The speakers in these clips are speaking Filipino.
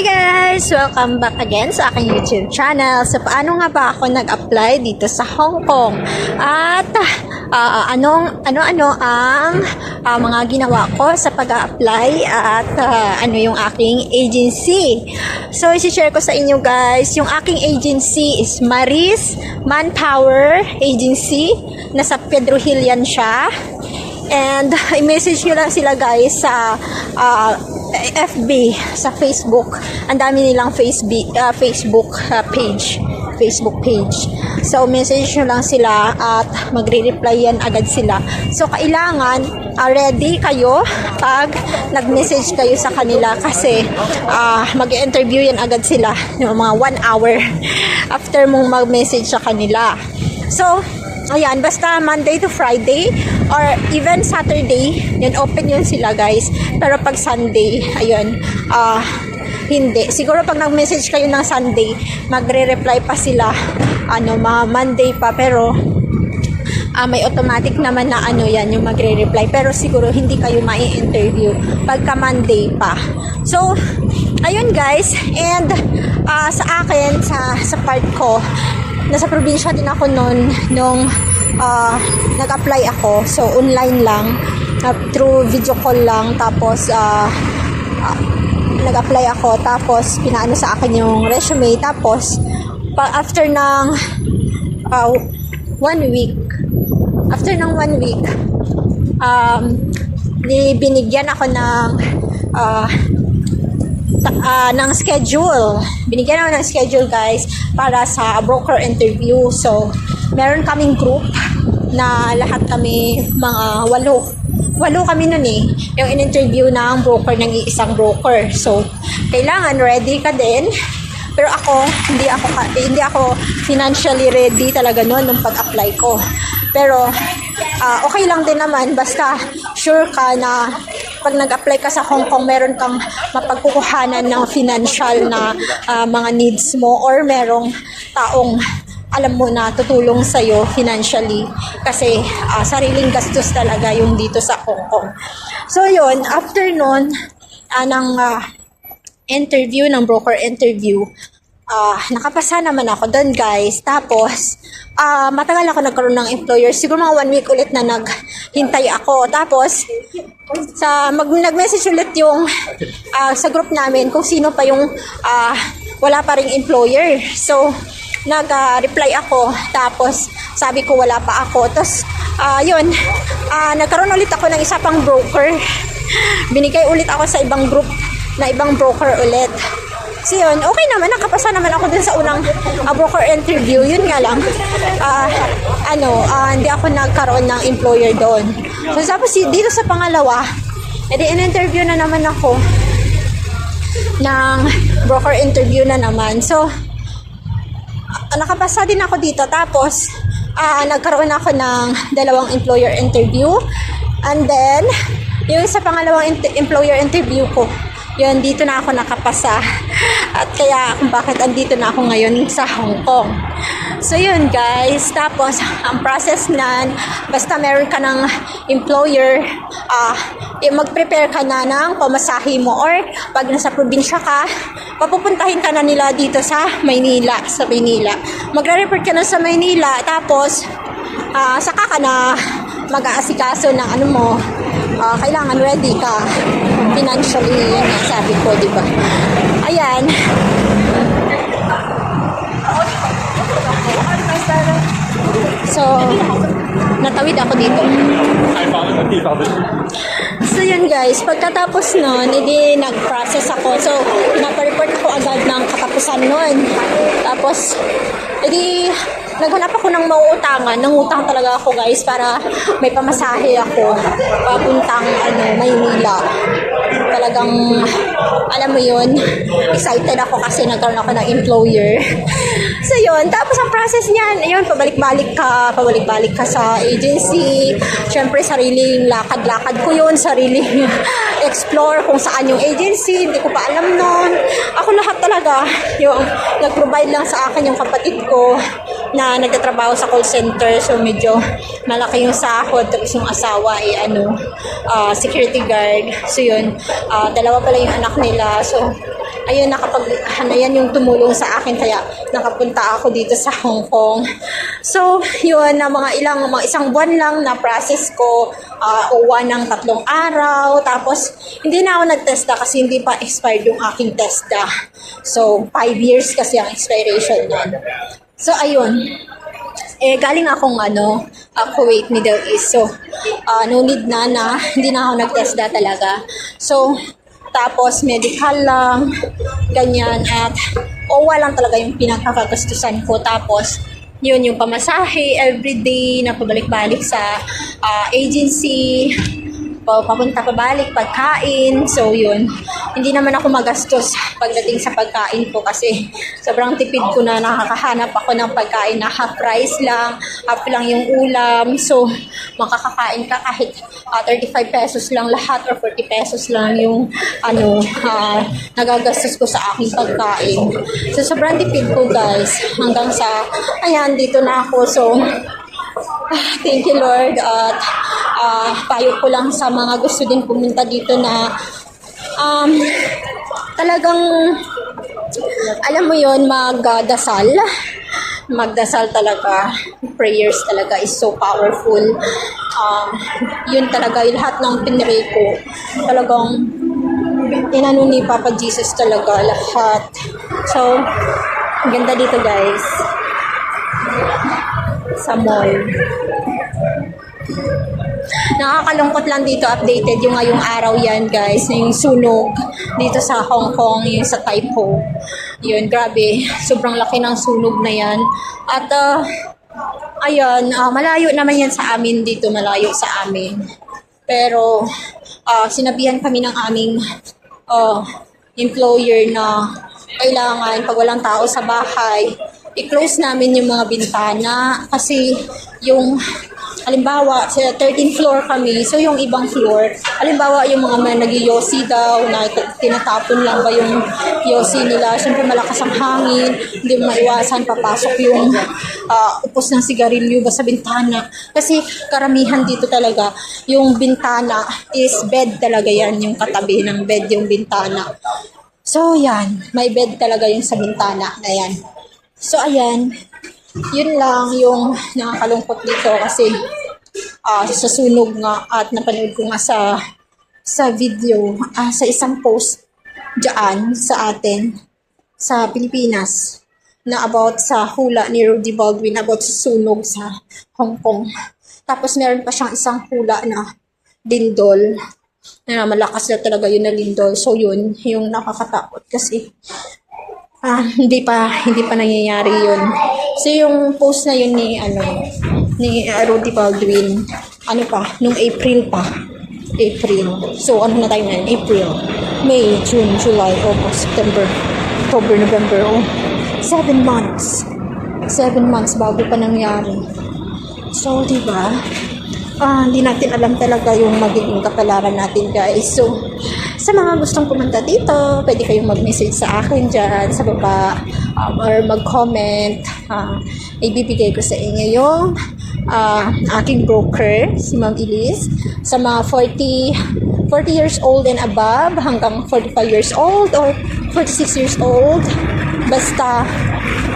Hi guys! Welcome back again sa aking YouTube channel. So, paano nga ba ako nag-apply dito sa Hong Kong? At ano ang mga ginawa ko sa pag-apply at ano yung aking agency. So, isi-share ko sa inyo guys. Yung aking agency is Maris Manpower Agency. Nasa Pedro Hill yan siya. And i-message nyo lang sila guys sa FB, sa Facebook. Ang dami nilang Facebook page. So message nyo lang sila at magre-reply yan agad sila. So kailangan ready kayo pag nag-message kayo sa kanila kasi mag-interview yan agad sila yung mga 1 hour after mong mag-message sa kanila. So ayan, basta Monday to Friday or even Saturday, yun, open yun sila guys. Pero pag Sunday, ayun, hindi. Siguro pag nag-message kayo ng Sunday, magre-reply pa sila, mga Monday pa. Pero may automatic naman na yan, yung magre-reply. Pero siguro hindi kayo mai-interview pagka Monday pa. So, ayun guys. And sa akin, sa part ko, nasa probinsya din ako nung nag-apply ako. So, online lang. Through video call lang. Tapos, nag-apply ako. Tapos, pinaano sa akin yung resume. Tapos, after ng 1 week, binigyan ako ng schedule. Binigyan ako ng schedule guys para sa broker interview. So, meron kaming group na lahat kami mga 8 kami nun yung in-interview ng broker ng isang broker. So, kailangan ready ka din. Pero ako, hindi ako financially ready talaga nung pag-apply ko. Pero, okay lang din naman basta sure ka na pag nag-apply ka sa Hong Kong, meron kang mapagkukuhanan ng financial na mga needs mo or merong taong alam mo na tutulong sa'yo financially kasi sariling gastos talaga yung dito sa Hong Kong. So yun, after nun ng interview, ng broker interview, nakapasa naman ako doon guys. Tapos matagal ako nagkaroon ng employer, siguro mga 1 week ulit na naghintay ako. Tapos nag-message ulit yung sa group namin kung sino pa yung wala pa ring employer. So nag-reply ako, tapos sabi ko wala pa ako. Tapos yun, nagkaroon ulit ako ng isa pang broker. Binigay ulit ako sa ibang group na ibang broker ulit. So yun, okay naman, nakapasa naman ako dun sa unang broker interview. Yun nga lang, hindi ako nagkaroon ng employer doon. So tapos dito sa pangalawa, edi in-interview na naman ako ng broker interview na naman. So nakapasa din ako dito. Tapos nagkaroon ako ng 2 employer interview. And then yung sa pangalawang employer interview ko, yun, dito na ako nakapasa. At kaya kung bakit andito na ako ngayon sa Hong Kong. So yun guys, tapos ang process basta meron ka ng employer, mag-prepare ka na ng pamasahe mo, or pag nasa probinsya ka, papupuntahin ka na nila dito sa Maynila. Magre-report ka na sa Maynila, tapos saka ka na mag-aasikaso ng kailangan ready ka financially. Yan nga sabi ko, diba? Ayan. So, natawid ako dito. So yun guys, pagkatapos nun, edi nag-process ako. So, napareport ako agad ng katapusan nun. Tapos, edi naghanap ako ng mauutangan. Nangutang talaga ako guys para may pamasahe ako papuntang Maynila. Talagang, alam mo yun, excited ako kasi nagkaroon ako ng employer. So yun, tapos ang process niyan, yun, pabalik-balik ka sa agency. Syempre, sariling lakad-lakad ko yun, sariling explore kung saan yung agency, hindi ko pa alam nun. Ako lahat talaga, yung nag-provide lang sa akin yung kapatid ko na nagtatrabaho sa call center. So medyo malaki yung sahod, tapos yung asawa ay security guard. So yun, 2 pala yung anak nila. So ayun, yan yung tumulong sa akin kaya nakapunta ako dito sa Hong Kong. So, yun, na mga isang buwan lang na process ko, uwan ng 3 araw, tapos hindi na ako nagtesta kasi hindi pa expired yung aking testa. So, 5 years kasi ang expiration nun. So, ayun. Galing akong Kuwait, Middle East. So, no need na hindi na ako nag-testa talaga. So, tapos medical lang, ganyan, at OWA lang talaga yung pinagkakagastusan ko. Tapos, yun yung pamasahe, everyday, na pabalik-balik sa agency, papunta pabalik, pagkain. So, yun. Hindi naman ako magastos pagdating sa pagkain ko kasi sobrang tipid ko na nakakahanap ako ng pagkain na half price lang, half lang yung ulam. So, makakakain ka kahit 35 pesos lang lahat or 40 pesos lang yung nagagastos ko sa aking pagkain. So, sobrang tipid ko, guys. Hanggang sa, ayan, dito na ako. So, thank you, Lord. At payo ko lang sa mga gusto din pumunta dito na talagang, alam mo yon, magdasal talaga. Prayers talaga is so powerful. Yun talaga, yung lahat ng pinray ko, talagang inano ni Papa Jesus talaga, lahat. So, ganda dito, guys, sa mall. Nakakalungkot lang dito, updated yung ngayong araw yan, guys, yung sunog dito sa Hong Kong, yung sa Tai Po. Yun, grabe, sobrang laki ng sunog na yan. At ayun, malayo naman yan sa amin dito, malayo sa amin. Pero sinabihan kami ng aming employer na kailangan pag walang tao sa bahay, i-close namin yung mga bintana kasi yung halimbawa, sa 13th floor kami, so yung ibang floor, halimbawa yung mga nag-yosi daw, na tinatapon lang ba yung yosi nila, syempre malakas ang hangin, hindi mo maiwasan, papasok yung upos ng sigarilyo ba sa bintana. Kasi karamihan dito talaga, yung bintana is bed talaga yan, yung katabi ng bed yung bintana. So yan, may bed talaga yung sa bintana na yan. So ayan, yun lang yung nakakalungkot dito kasi sa sunog nga at napanood ko nga sa video, sa isang post dyan sa atin sa Pilipinas na about sa hula ni Rudy Baldwin about sa sunog sa Hong Kong. Tapos meron pa siyang isang hula na lindol na malakas na talaga yun na lindol. So yun yung nakakatakot kasi hindi pa nangyayari yun. So yung post na yun ni Rudy Baldwin, nung April pa. April. So ano na tayo ngayon? April, May, June, July, August, September, October, November. 7 months. 7 months bago pa nangyari. So, diba? Hindi natin alam talaga yung magiging kapalaran natin, guys. So, sa mga gustong pumunta dito, pwede kayong mag-message sa akin dyan sa baba or mag-comment. Ibibigay ko sa inyo yung aking broker, si Ma'am Elise. Sa mga 40 years old and above hanggang 45 years old or 46 years old, basta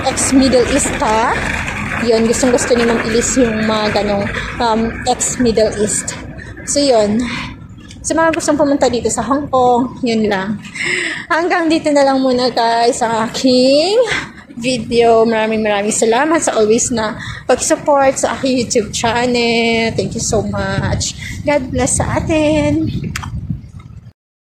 ex-Middle East ka, yun, gustong-gusto ni Ma'am Elise yung mga ganong ex-Middle East. So, yun. Sa mga gustong pumunta dito sa Hong Kong, yun lang. Hanggang dito na lang muna, guys, ang aking video. Maraming salamat sa always na pag-support sa aking YouTube channel. Thank you so much. God bless sa atin.